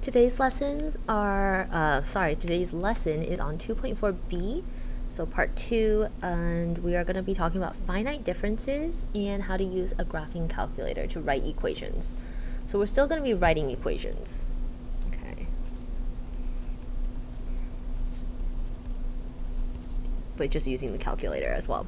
Today's lesson is on 2.4b, so part 2, and we are going to be talking about finite differences and how to use a graphing calculator to write equations. So we're still going to be writing equations. Okay. But just using the calculator as well.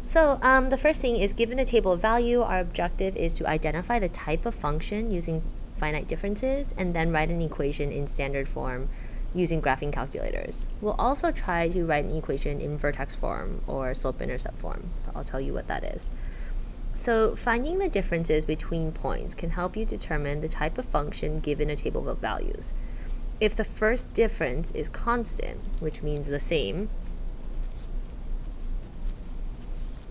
So the first thing is, given a table of value, our objective is to identify the type of function using finite differences and then write an equation in standard form using graphing calculators. We'll also try to write an equation in vertex form or slope-intercept form. I'll tell you what that is. So finding the differences between points can help you determine the type of function given a table of values. If the first difference is constant, which means the same,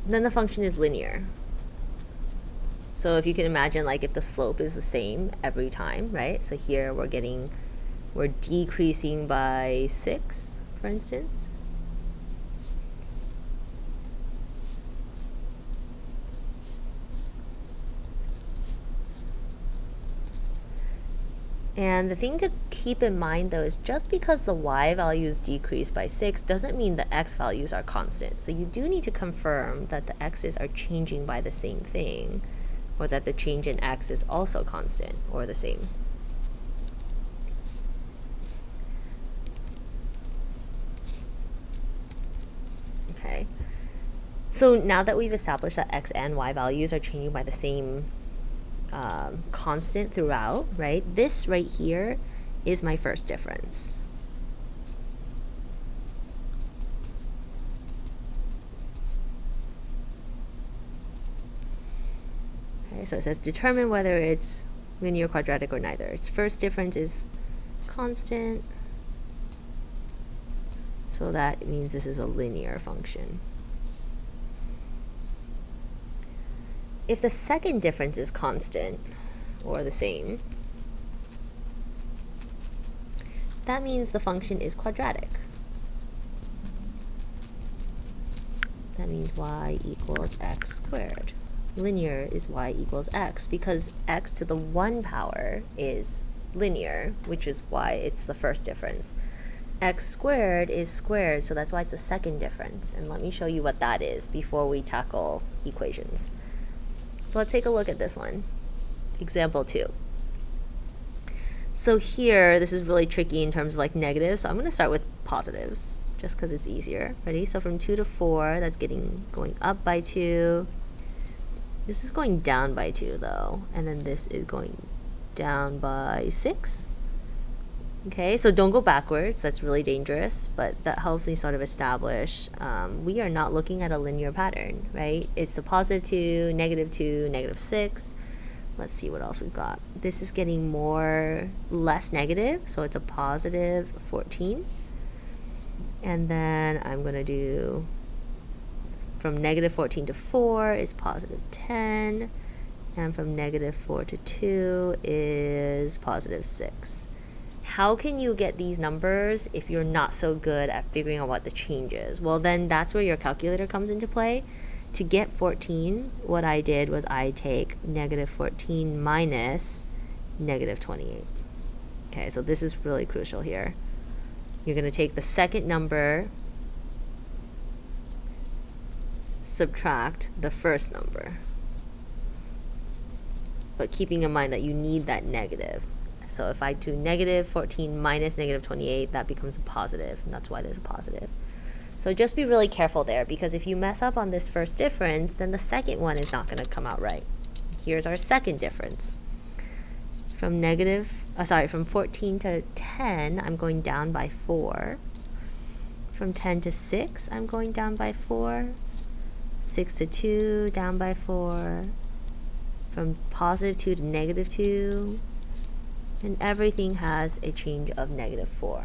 then the function is linear. So if you can imagine, like, if the slope is the same every time, right? So here we're decreasing by 6, for instance. And the thing to keep in mind, though, is just because the y values decrease by 6 doesn't mean the x values are constant. So you do need to confirm that the x's are changing by the same thing, or that the change in x is also constant or the same. Okay. So now that we've established that x and y values are changing by the same constant throughout, right? This right here is my first difference. Okay, so it says determine whether it's linear, quadratic, or neither. Its first difference is constant, so that means this is a linear function. If the second difference is constant or the same, that means the function is quadratic. That means y equals x squared. Linear is y equals x, because x to the 1 power is linear, which is why it's the first difference. X squared is squared, so that's why it's a second difference. And let me show you what that is before we tackle equations. So let's take a look at this one. Example 2. So here, this is really tricky in terms of like negatives, so I'm going to start with positives, just because it's easier. Ready? So from 2 to 4, that's going up by 2. This is going down by 2, though, and then this is going down by 6. Okay, so don't go backwards, that's really dangerous, but that helps me sort of establish we are not looking at a linear pattern, right? It's a positive 2, negative 2, negative 6. Let's see what else we've got. This is getting less negative, so it's a positive 14. And then I'm going to do from negative 14 to 4 is positive 10, and from negative 4 to 2 is positive 6. How can you get these numbers if you're not so good at figuring out what the change is? Well, then that's where your calculator comes into play. To get 14, what I did was I take negative 14 minus negative 28. Okay, so this is really crucial here. You're going to take the second number, subtract the first number, but keeping in mind that you need that negative. So if I do negative 14 minus negative 28, that becomes a positive, and that's why there's a positive. So just be really careful there, because if you mess up on this first difference, then the second one is not going to come out right. Here's our second difference. From 14 to 10, I'm going down by 4. From 10 to 6, I'm going down by 4. 6 to 2, down by 4. From positive 2 to negative 2. And everything has a change of negative 4.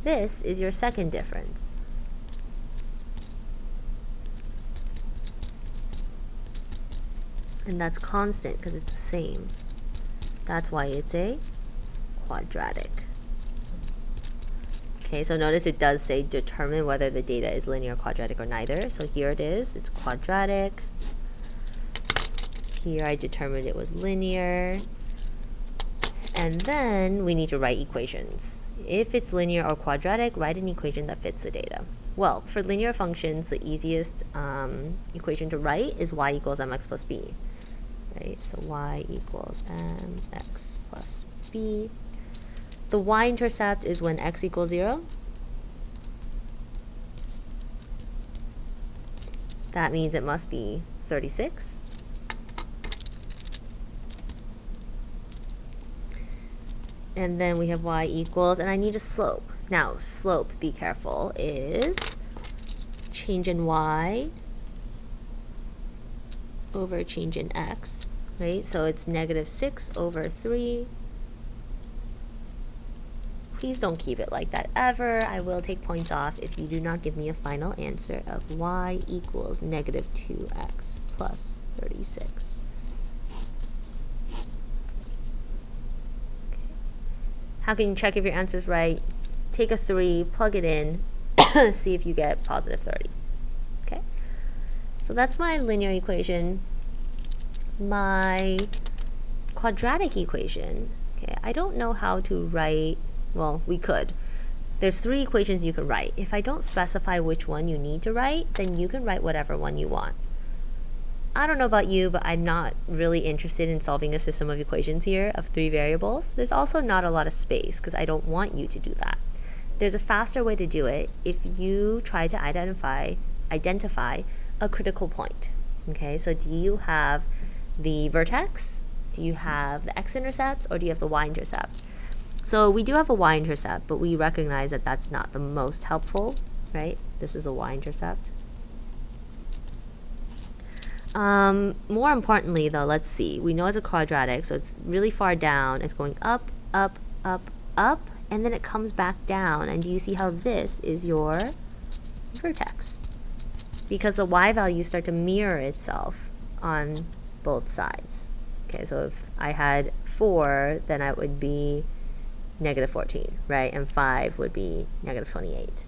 This is your second difference. And that's constant because it's the same. That's why it's a quadratic. Okay, so notice it does say determine whether the data is linear, quadratic, or neither. So here it is, it's quadratic. Here I determined it was linear. And then we need to write equations. If it's linear or quadratic, write an equation that fits the data. Well, for linear functions, the easiest equation to write is y equals mx plus b. Right? So y equals mx plus b. The y-intercept is when x equals 0. That means it must be 36. And then we have y equals, and I need a slope. Now, slope, be careful, is change in y over change in x, right? So it's -6/3. Please don't keep it like that ever. I will take points off if you do not give me a final answer of y equals -2x plus 36. How can you check if your answer is right? Take a 3, plug it in, see if you get positive 30. Okay, so that's my linear equation. My quadratic equation, okay, I don't know how to write, well, we could. There's 3 equations you can write. If I don't specify which one you need to write, then you can write whatever one you want. I don't know about you, but I'm not really interested in solving a system of equations here of 3 variables. There's also not a lot of space because I don't want you to do that. There's a faster way to do it if you try to identify a critical point. Okay, so do you have the vertex? Do you have the x-intercept? Or do you have the y-intercept? So we do have a y-intercept, but we recognize that that's not the most helpful, right? This is a y-intercept. More importantly though, let's see, we know it's a quadratic, so it's really far down. It's going up, up, up, up, and then it comes back down. And do you see how this is your vertex? Because the y values start to mirror itself on both sides. Okay, so if I had 4, then it would be -14, right? And 5 would be -28.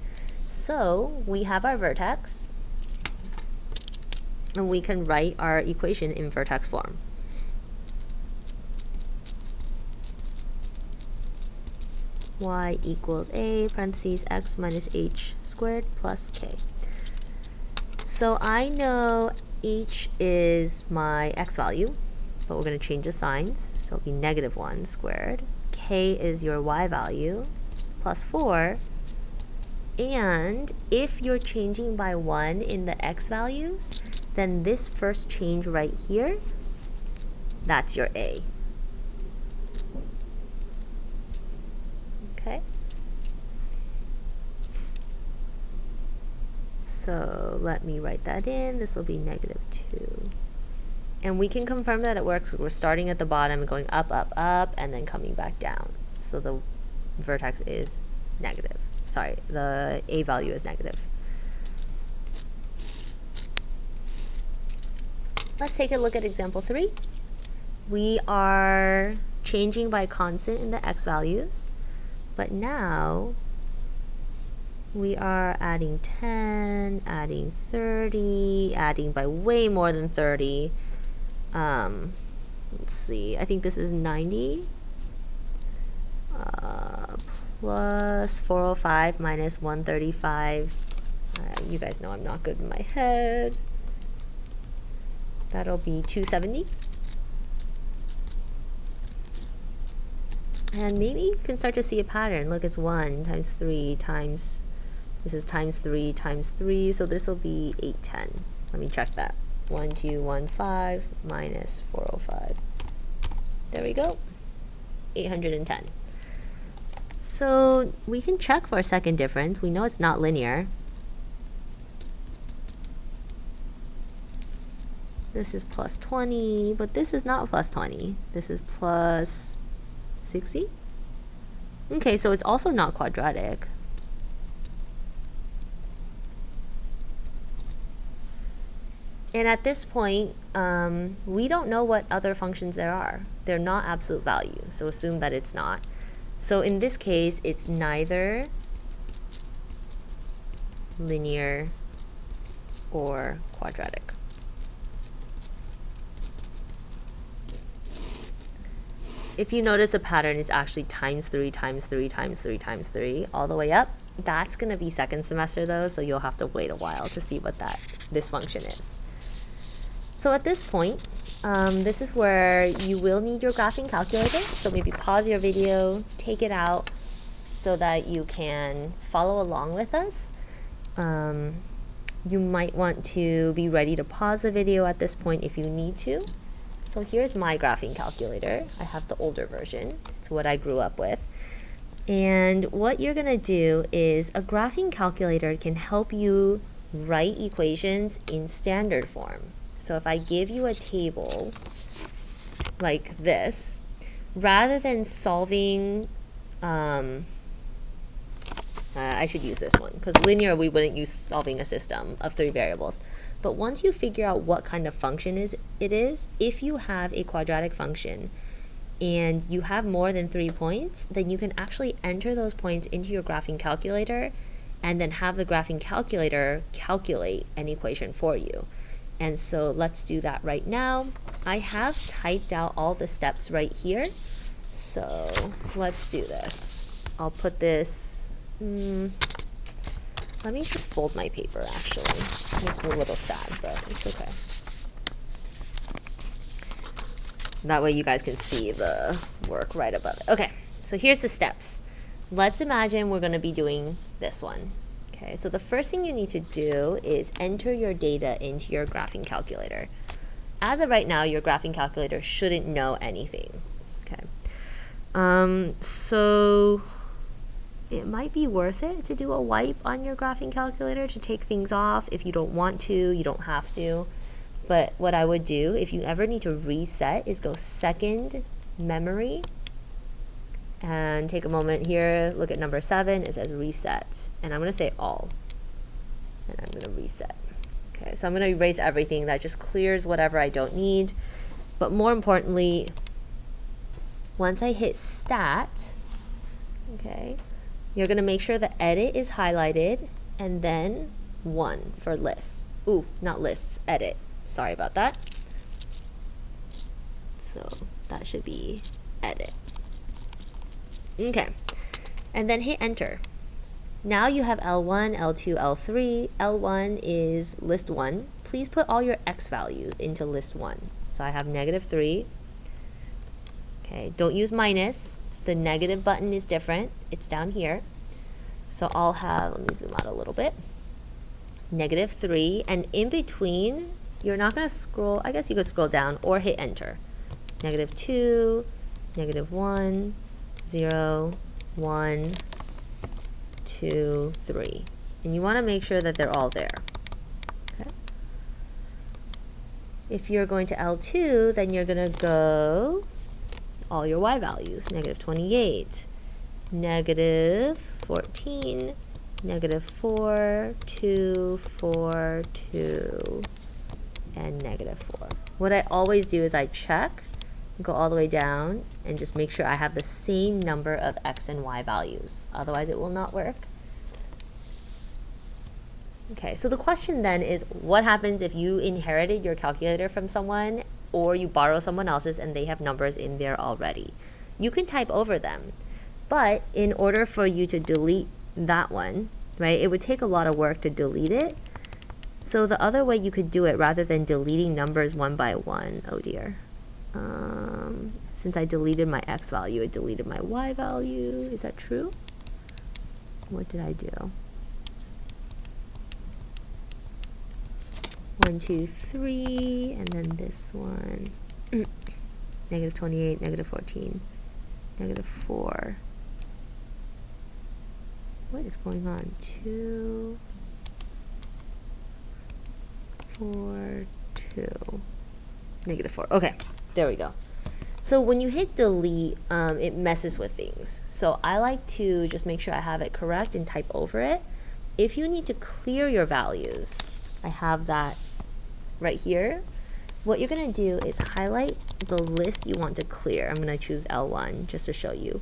So we have our vertex, and we can write our equation in vertex form. Y equals a parentheses x minus h squared plus k. So I know h is my x value, but we're going to change the signs. So it'll be -1 squared. K is your y value plus 4. And if you're changing by 1 in the x values, then this first change right here, that's your a. Okay? So let me write that in. This will be -2. And we can confirm that it works. We're starting at the bottom and going up, up, up, and then coming back down. So the vertex is negative. Sorry, the a value is negative. Let's take a look at example 3. We are changing by constant in the x values, but now we are adding 10, adding 30, adding by way more than 30. Let's see, I think this is 90 plus 405 minus 135. You guys know I'm not good in my head. That'll be 270. And maybe you can start to see a pattern. Look, it's 1 times 3 times, this is times 3 times 3, so this will be 810. Let me check that. 1215 minus 405. There we go. 810. So we can check for a second difference. We know it's not linear. This is plus 20, but this is not plus 20. This is plus 60. Okay, so it's also not quadratic. And at this point, we don't know what other functions there are. They're not absolute value, so assume that it's not. So in this case, it's neither linear or quadratic. if you notice a pattern, it's actually times 3 times 3 times 3 times 3 all the way up. That's going to be second semester though, so you'll have to wait a while to see what this function is. So at this point, this is where you will need your graphing calculator. So maybe pause your video, take it out so that you can follow along with us. You might want to be ready to pause the video at this point if you need to. So here's my graphing calculator. I have the older version. It's what I grew up with. And what you're going to do is a graphing calculator can help you write equations in standard form. So if I give you a table like this, rather than solving, I should use this one, because linear we wouldn't use solving a system of 3 variables. But once you figure out what kind of function it is, if you have a quadratic function and you have more than 3 points, then you can actually enter those points into your graphing calculator and then have the graphing calculator calculate an equation for you. And so let's do that right now. I have typed out all the steps right here. So let's do this. I'll put this, let me just fold my paper actually. It makes me a little sad, but it's okay. That way you guys can see the work right above it. Okay, so here's the steps. Let's imagine we're going to be doing this one. Okay, so the first thing you need to do is enter your data into your graphing calculator. As of right now, your graphing calculator shouldn't know anything. Okay, so it might be worth it to do a wipe on your graphing calculator to take things off. If you don't want to, you don't have to. But what I would do if you ever need to reset is go second memory and take a moment here, look at number 7, it says reset, and I'm going to say all, and I'm going to reset. Okay, so I'm going to erase everything. That just clears whatever I don't need. But more importantly, once I hit stat, okay, you're going to make sure the edit is highlighted and then 1 for lists. Ooh, not lists, edit. Sorry about that. So that should be edit. Okay, and then hit enter. Now you have L1, L2, L3. L1 is list 1. Please put all your x values into list 1. So I have -3. Okay, don't use minus. The negative button is different. It's down here. So I'll have, let me zoom out a little bit, -3, and in between, you're not going to scroll, I guess you could scroll down or hit enter. -2, -1, 0, 1, 2, 3. And you want to make sure that they're all there. Okay. If you're going to L2, then you're going to go all your y values, -28, -14, -4, 2, 4, 2, and -4. What I always do is I check, go all the way down, and just make sure I have the same number of x and y values. Otherwise, it will not work. Okay, so the question then is, what happens if you inherited your calculator from someone or you borrow someone else's and they have numbers in there already? You can type over them, but in order for you to delete that one, right, it would take a lot of work to delete it. So the other way you could do it, rather than deleting numbers one by one, oh dear, since I deleted my x value, it deleted my y value. Is that true? What did I do? 1, 2, 3, and then this one. -28, -14, -4. What is going on? 2, 4, 2, -4. Okay, there we go. So when you hit delete, it messes with things. So I like to just make sure I have it correct and type over it. If you need to clear your values, I have that right here. What you're going to do is highlight the list you want to clear. I'm going to choose L1 just to show you.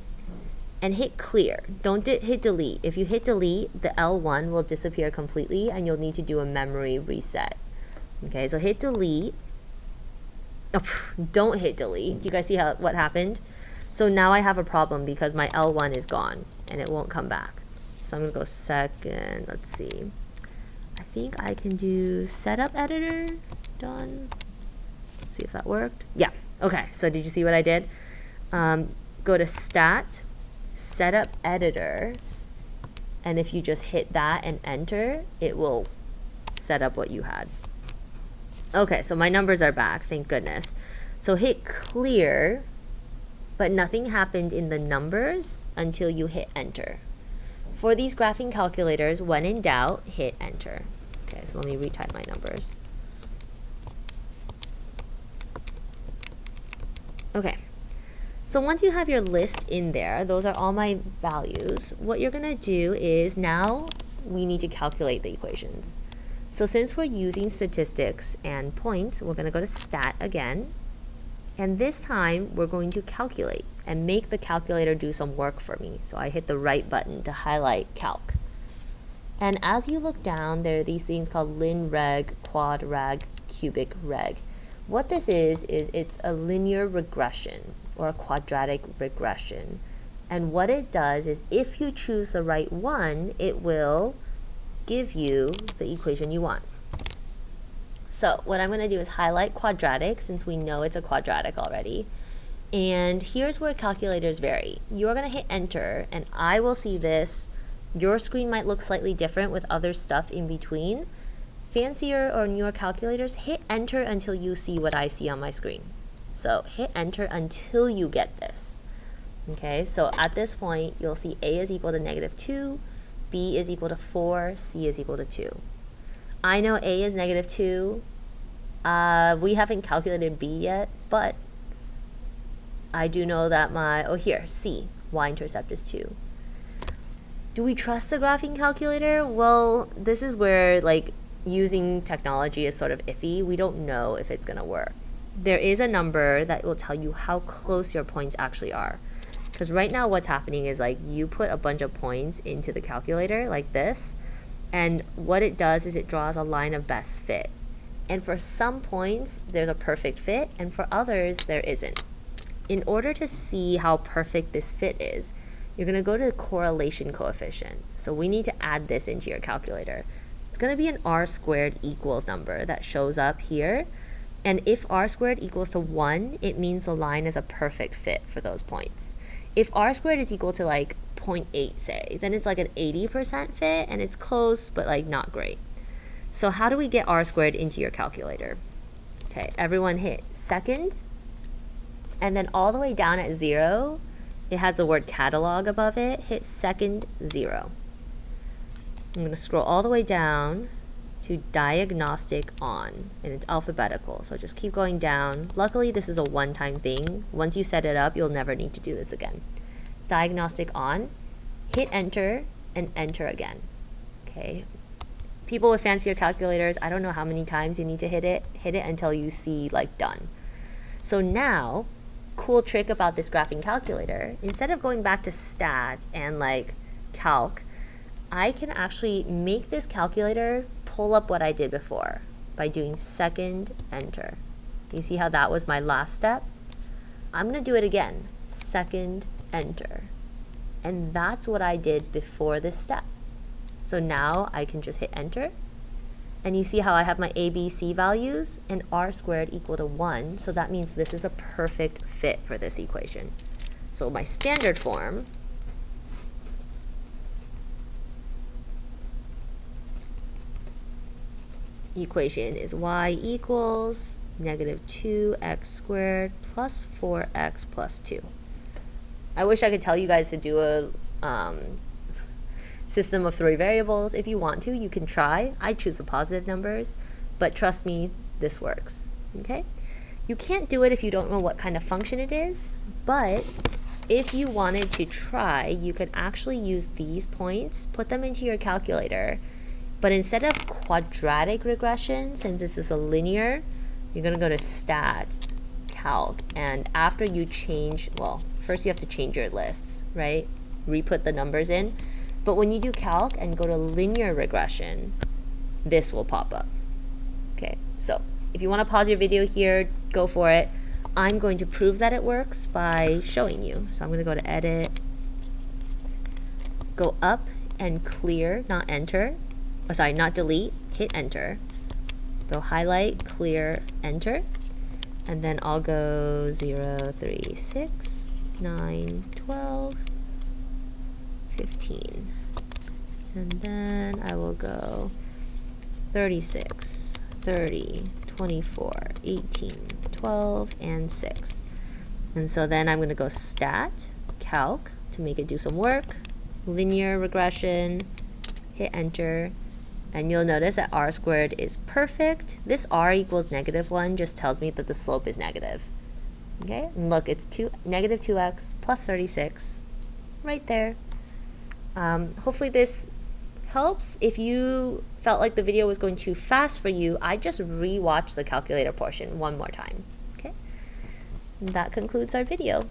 And hit clear. Don't hit delete. If you hit delete, the L1 will disappear completely and you'll need to do a memory reset. Okay, so hit delete. Oh, don't hit delete. Do you guys see what happened? So now I have a problem because my L1 is gone and it won't come back. So I'm going to go second. Let's see. I think I can do setup editor. Done. Let's see if that worked. Yeah. Okay. So did you see what I did? Go to stat, setup editor, and if you just hit that and enter, it will set up what you had. Okay, so my numbers are back, thank goodness. So hit clear, but nothing happened in the numbers until you hit enter. For these graphing calculators, when in doubt, hit enter. Okay, so let me retype my numbers. Okay, so once you have your list in there, those are all my values, what you're going to do is now we need to calculate the equations. So since we're using statistics and points, we're going to go to stat again. And this time we're going to calculate and make the calculator do some work for me. So I hit the right button to highlight calc. And as you look down, there are these things called lin reg, quad reg, cubic reg. What this is it's a linear regression or a quadratic regression. And what it does is if you choose the right one, it will give you the equation you want. So what I'm going to do is highlight quadratic since we know it's a quadratic already. And here's where calculators vary. You're going to hit enter and I will see this. Your screen might look slightly different with other stuff in between. Fancier or newer calculators, hit enter until you see what I see on my screen. So hit enter until you get this. Okay, so at this point, you'll see A is equal to -2, B is equal to 4, C is equal to 2. I know A is -2. We haven't calculated B yet, but I do know that here, C, y-intercept is 2. Do we trust the graphing calculator? Well, this is where using technology is sort of iffy. We don't know if it's going to work. There is a number that will tell you how close your points actually are. Because right now what's happening is you put a bunch of points into the calculator like this, and what it does is it draws a line of best fit. And for some points, there's a perfect fit, and for others, there isn't. In order to see how perfect this fit is, you're going to go to the correlation coefficient. So we need to add this into your calculator. It's going to be an r² equals number that shows up here. And if r² equals to 1, it means the line is a perfect fit for those points. If r² is equal to 0.8, say, then it's an 80% fit, and it's close, but not great. So how do we get r² into your calculator? Okay, everyone hit second, and then all the way down at 0, it has the word catalog above it. Hit second 0. I'm going to scroll all the way down to diagnostic on, and it's alphabetical, so just keep going down. Luckily this is a one-time thing. Once you set it up, you'll never need to do this again. Diagnostic on, hit enter, and enter again. Okay, people with fancier calculators, I don't know how many times you need to hit it until you see done. So now, cool trick about this graphing calculator, instead of going back to stat and calc, I can actually make this calculator pull up what I did before by doing second enter. Do you see how that was my last step? I'm going to do it again, second enter. And that's what I did before this step. So now I can just hit enter. And you see how I have my A, B, C values and r² equal to 1. So that means this is a perfect fit for this equation. So my standard form equation is y equals -2x² plus 4x plus 2. I wish I could tell you guys to do a system of 3 variables. If you want to, you can try. I choose the positive numbers, but trust me, this works. Okay? You can't do it if you don't know what kind of function it is, but if you wanted to try, you could actually use these points, put them into your calculator, but instead of quadratic regression, since this is a linear, you're going to go to stat, calc, and after you change, well, first you have to change your lists, right? Re-put the numbers in. But when you do calc and go to linear regression, this will pop up. Okay, so if you want to pause your video here, go for it. I'm going to prove that it works by showing you. So I'm going to go to edit, go up and clear, not enter. Oh, sorry, not delete, hit enter. Go highlight, clear, enter. And then I'll go 0, 3, 6, 9, 12, 15. And then I will go 36, 30, 24, 18, 12, and 6. And so then I'm going to go stat, calc, to make it do some work, linear regression, hit enter, and you'll notice that r squared is perfect. This r equals -1 just tells me that the slope is negative. Okay, and look, it's negative 2x plus 36 right there. Hopefully this helps. If you felt like the video was going too fast for you, I just re-watch the calculator portion one more time. Okay, and that concludes our video.